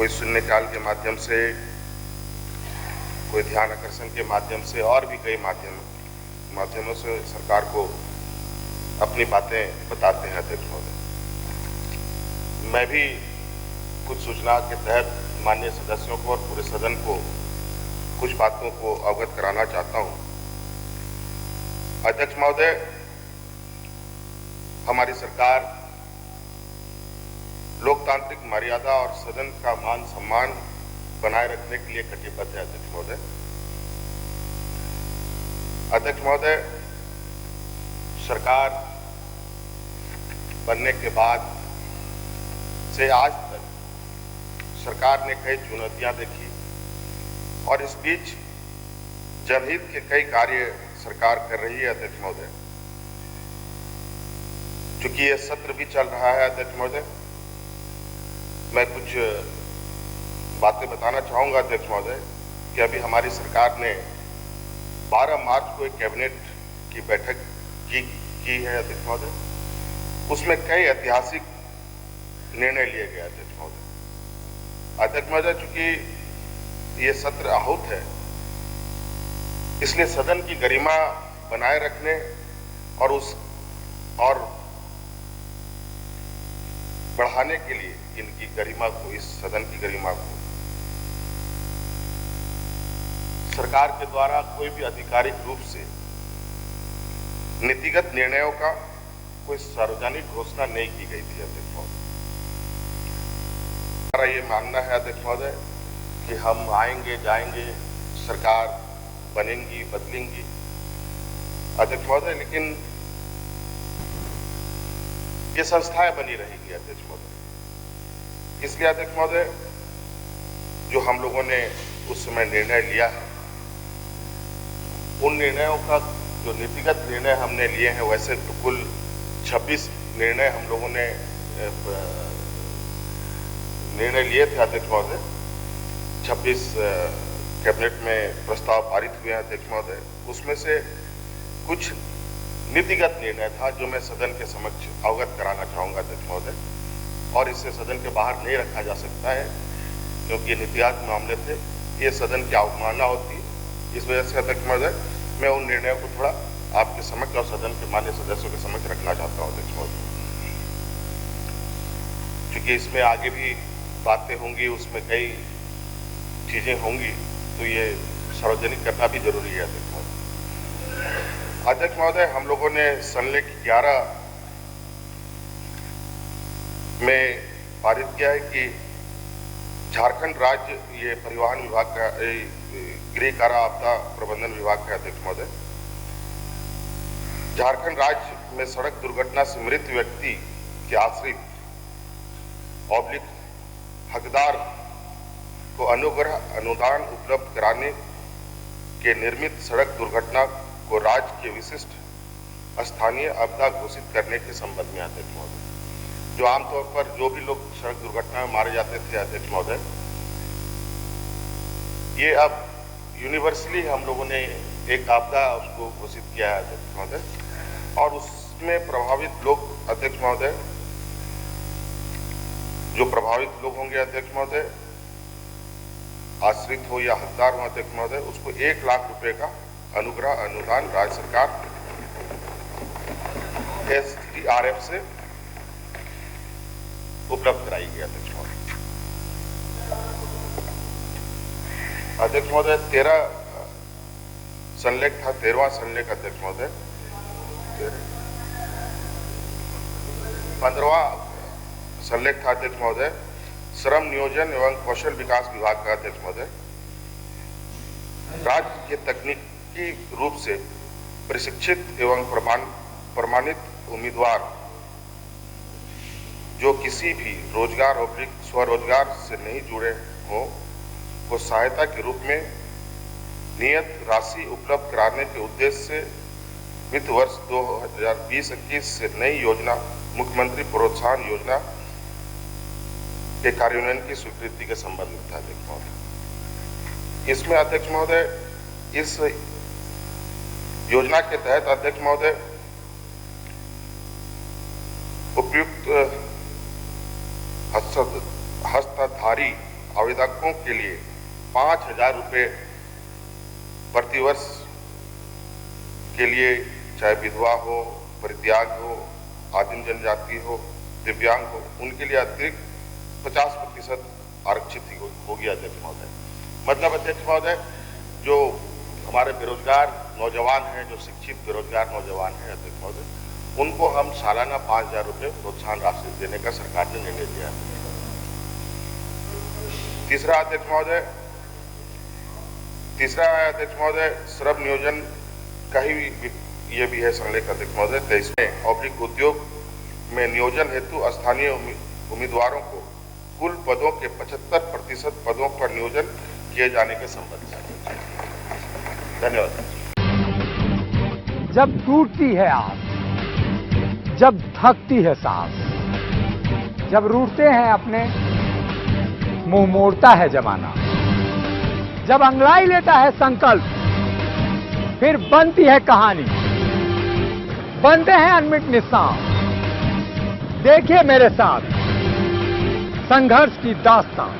कोई शून्यकाल के माध्यम से, कोई ध्यान आकर्षण के माध्यम से और भी कई माध्यमों से सरकार को अपनी बातें बताते हैं अध्यक्ष महोदय। मैं भी कुछ सूचना के तहत माननीय सदस्यों को और पूरे सदन को कुछ बातों को अवगत कराना चाहता हूं। अध्यक्ष महोदय, हमारी सरकार लोकतांत्रिक मर्यादा और सदन का मान सम्मान बनाए रखने के लिए कटिबद्ध है। अध्यक्ष महोदय, सरकार बनने के बाद से आज तक सरकार ने कई चुनौतियां देखी और इस बीच जनहित के कई कार्य सरकार कर रही है। अध्यक्ष महोदय, चूंकि यह सत्र भी चल रहा है अध्यक्ष महोदय, मैं कुछ बातें बताना चाहूंगा अध्यक्ष महोदय कि अभी हमारी सरकार ने 12 मार्च को एक कैबिनेट की बैठक की है अध्यक्ष महोदय। उसमें कई ऐतिहासिक निर्णय लिए गए अध्यक्ष महोदय। चूंकि ये सत्र आहूत है, इसलिए सदन की गरिमा बनाए रखने और बढ़ाने के लिए इनकी गरिमा को, इस सदन की गरिमा को सरकार के द्वारा कोई भी आधिकारिक रूप से नीतिगत निर्णयों का कोई सार्वजनिक घोषणा नहीं की गई थी अध्यक्ष महोदय। हमारा ये मानना है अध्यक्ष महोदय कि हम आएंगे जाएंगे, सरकार बनेंगी बदलेंगी अध्यक्ष महोदय, लेकिन ये संस्थाएं बनी रहेंगी अध्यक्ष महोदय। इसलिए अध्यक्ष महोदय, जो हम लोगों ने उस समय निर्णय लिया है, उन निर्णयों का जो नीतिगत निर्णय हमने लिए हैं, वैसे तो कुल 26 निर्णय हम लोगों ने निर्णय लिए थे अध्यक्ष महोदय। 26 कैबिनेट में प्रस्ताव पारित हुए हैं अध्यक्ष महोदय। उसमें से कुछ नीतिगत निर्णय था जो मैं सदन के समक्ष अवगत कराना चाहूंगा अध्यक्ष महोदय, और इसे सदन के बाहर नहीं रखा जा सकता है क्योंकि ये नीतिगत मामले थे, ये सदन की अवमानना होती। इस वजह से अध्यक्ष महोदय, मैं उन निर्णयों को थोड़ा आपके समक्ष और सदन के मान्य सदस्यों के समक्ष रखना चाहता हूं अध्यक्ष महोदय, क्योंकि इसमें आगे भी बातें होंगी, उसमें कई चीजें होंगी, तो ये सार्वजनिक करना भी जरूरी है अध्यक्ष महोदय। अध्यक्ष महोदय, हम लोगों ने सनलेख 11 में पारित किया है कि झारखंड राज्य, ये परिवहन विभाग का, गृह कारा आपदा प्रबंधन विभाग का अध्यक्ष महोदय, झारखंड राज्य में सड़क दुर्घटना से मृत व्यक्ति के आश्रित हकदार को अनुग्रह अनुदान उपलब्ध कराने के निर्मित सड़क दुर्घटना को राज्य के विशिष्ट स्थानीय आपदा घोषित करने के संबंध में अध्यक्ष महोदय, जो आमतौर पर जो भी लोग सड़क दुर्घटना में मारे जाते थे अध्यक्ष महोदय, ये अब यूनिवर्सली हम लोगों ने एक आपदा उसको घोषित किया है अध्यक्ष महोदय, और उसमें प्रभावित लोग अध्यक्ष महोदय, जो प्रभावित लोग होंगे अध्यक्ष महोदय, आश्रित हो या हकदार हो अध्यक्ष महोदय, उसको 1 लाख रुपए का अनुग्रह अनुदान राज्य सरकार SDRF से उपलब्ध कराई गई अध्यक्ष महोदय। अध्यक्ष महोदय, 13 सनलेख था, 13वां सनलेख अध्यक्ष महोदय, 15वां सनलेख था अध्यक्ष महोदय, श्रम नियोजन एवं कौशल विकास विभाग का अध्यक्ष महोदय, राज्य के तकनीकी रूप से प्रशिक्षित एवं प्रमाणित उम्मीदवार जो किसी भी रोजगार और स्वरोजगार से नहीं जुड़े हों को सहायता के रूप में नियत राशि उपलब्ध कराने के उद्देश्य से वित्त वर्ष 2020-21 से नई योजना मुख्यमंत्री प्रोत्साहन योजना के कार्यान्वयन की स्वीकृति के संबंध में था अध्यक्ष महोदय। इसमें अध्यक्ष महोदय, इस योजना के तहत अध्यक्ष महोदय उपयुक्त हस्तधारी आवेदकों के लिए 5,000 रुपये प्रतिवर्ष के लिए, चाहे विधवा हो, परित्याग हो, आदिम जनजाति हो, दिव्यांग हो, उनके लिए अतिरिक्त 50% आरक्षित ही हो गया अध्यक्ष महोदय। मतलब अध्यक्ष महोदय, जो हमारे बेरोजगार नौजवान हैं, जो शिक्षित बेरोजगार नौजवान हैं अध्यक्ष महोदय, उनको हम सालाना 5,000 रुपये प्रोत्साहन राशि देने का सरकार ने निर्णय लिया है। तीसरा अध्यक्ष महोदय, श्रम नियोजन का ही ये भी है संलेख अध्यक्ष महोदय। 23वें औद्योगिक उद्योग में नियोजन हेतु स्थानीय उम्मीदवारों को कुल पदों के 75% पदों पर नियोजन किए जाने के संबंध में। धन्यवाद। जब टूटती है आस, जब थकती है सांस, जब रूठते हैं अपने, मुंह मोड़ता है जमाना, जब अंगड़ाई लेता है संकल्प, फिर बनती है कहानी, बनते हैं अनमिट निशान। देखिए मेरे साथ संघर्ष की दास्तान।